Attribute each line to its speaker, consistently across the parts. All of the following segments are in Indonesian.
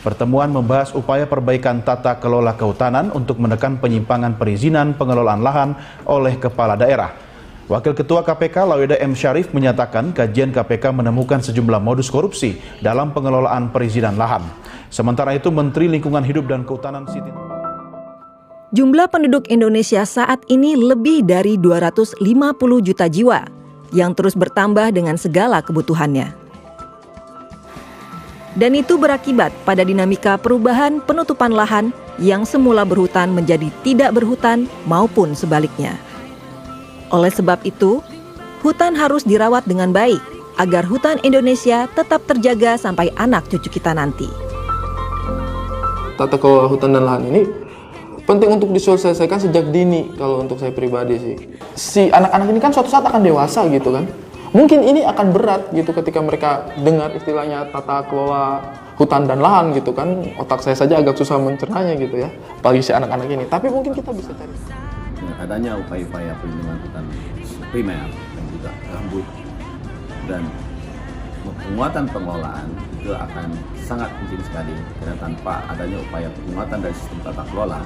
Speaker 1: Pertemuan membahas upaya perbaikan tata kelola kehutanan untuk menekan penyimpangan perizinan pengelolaan lahan oleh kepala daerah. Wakil Ketua KPK Laude M. Syarif menyatakan kajian KPK menemukan sejumlah modus korupsi dalam pengelolaan perizinan lahan. Sementara itu, Menteri Lingkungan Hidup dan Kehutanan Siti
Speaker 2: Jumlah penduduk Indonesia saat ini lebih dari 250 juta jiwa yang terus bertambah dengan segala kebutuhannya. Dan itu berakibat pada dinamika perubahan penutupan lahan yang semula berhutan menjadi tidak berhutan maupun sebaliknya. Oleh sebab itu, hutan harus dirawat dengan baik agar hutan Indonesia tetap terjaga sampai anak cucu kita nanti.
Speaker 3: Tata kelola hutan dan lahan ini penting untuk disosialisasikan sejak dini kalau untuk saya pribadi sih. Si anak-anak ini kan suatu saat akan dewasa gitu kan. Mungkin ini akan berat gitu ketika mereka dengar istilahnya tata kelola hutan dan lahan gitu kan. Otak saya saja agak susah mencernanya gitu ya, apalagi si anak-anak ini. Tapi mungkin kita bisa cari.
Speaker 4: Dengan adanya upaya-upaya perlindungan hutan primer dan juga gambut dan penguatan pengelolaan itu akan sangat penting sekali, karena tanpa adanya upaya penguatan dari sistem tata kelola,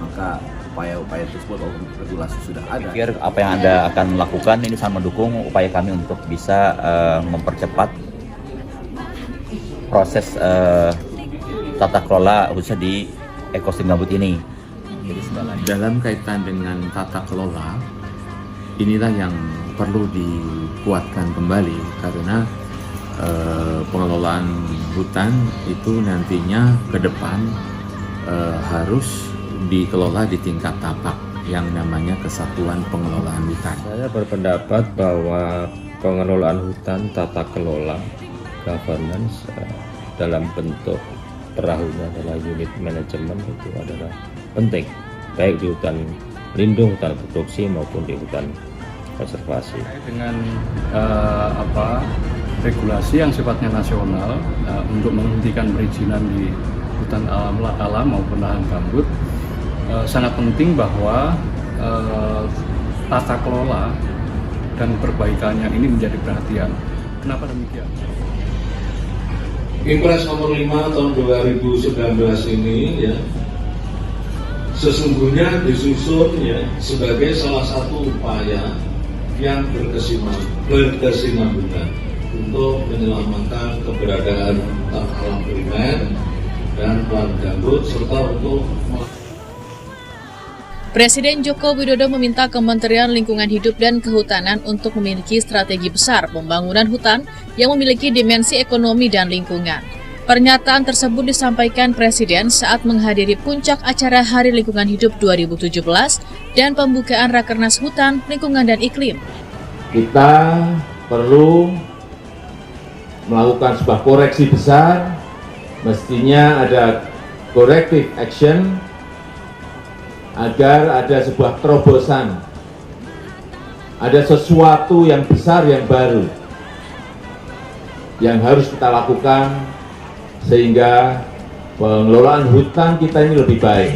Speaker 4: maka upaya-upaya tersebut regulasi sudah ada.
Speaker 5: Pikir apa yang Anda akan melakukan ini sangat mendukung upaya kami untuk bisa mempercepat proses tata kelola khususnya di ekosistem gambut ini.
Speaker 4: Dalam kaitan dengan tata kelola, inilah yang perlu dikuatkan kembali, karena pengelolaan hutan itu nantinya ke depan harus dikelola di tingkat tapak yang namanya Kesatuan Pengelolaan Hutan.
Speaker 6: Saya berpendapat bahwa pengelolaan hutan tata kelola governance dalam bentuk perahunya adalah unit manajemen itu adalah penting, baik di hutan lindung, hutan produksi maupun di hutan konservasi.
Speaker 7: Dengan regulasi yang sifatnya nasional untuk menghentikan perizinan di hutan alam maupun lahan gambut, sangat penting bahwa tata kelola dan perbaikannya ini menjadi perhatian. Kenapa demikian?
Speaker 8: Impres nomor 5 tahun 2019 ini ya sesungguhnya disusun ya sebagai salah satu upaya yang berkesinambungan untuk menyelamatkan keberadaan hutan alam primer dan lahan gambut serta untuk
Speaker 9: Presiden Joko Widodo meminta Kementerian Lingkungan Hidup dan Kehutanan untuk memiliki strategi besar pembangunan hutan yang memiliki dimensi ekonomi dan lingkungan. Pernyataan tersebut disampaikan Presiden saat menghadiri puncak acara Hari Lingkungan Hidup 2017 dan pembukaan Rakernas Hutan, Lingkungan, dan Iklim.
Speaker 8: Kita perlu melakukan sebuah koreksi besar, mestinya ada corrective action, agar ada sebuah terobosan, ada sesuatu yang besar yang baru yang harus kita lakukan sehingga pengelolaan hutan kita ini lebih baik.